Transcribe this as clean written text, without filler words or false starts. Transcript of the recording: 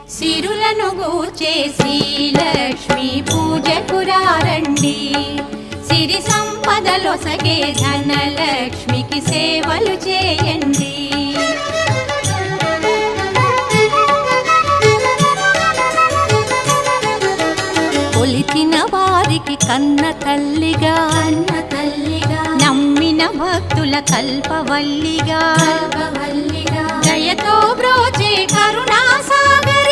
సిరులను గూర్చే శ్రీలక్ష్మి పూజకు రండి. సిరి సంపదలొసగే ధనలక్ష్మికి సేవలు చేయండి. కొలిచిన వారికి కన్న తల్లిగా నమ్మిన భక్తుల కల్పవల్లిగా దయతో బ్రోచే కరుణాసాగర్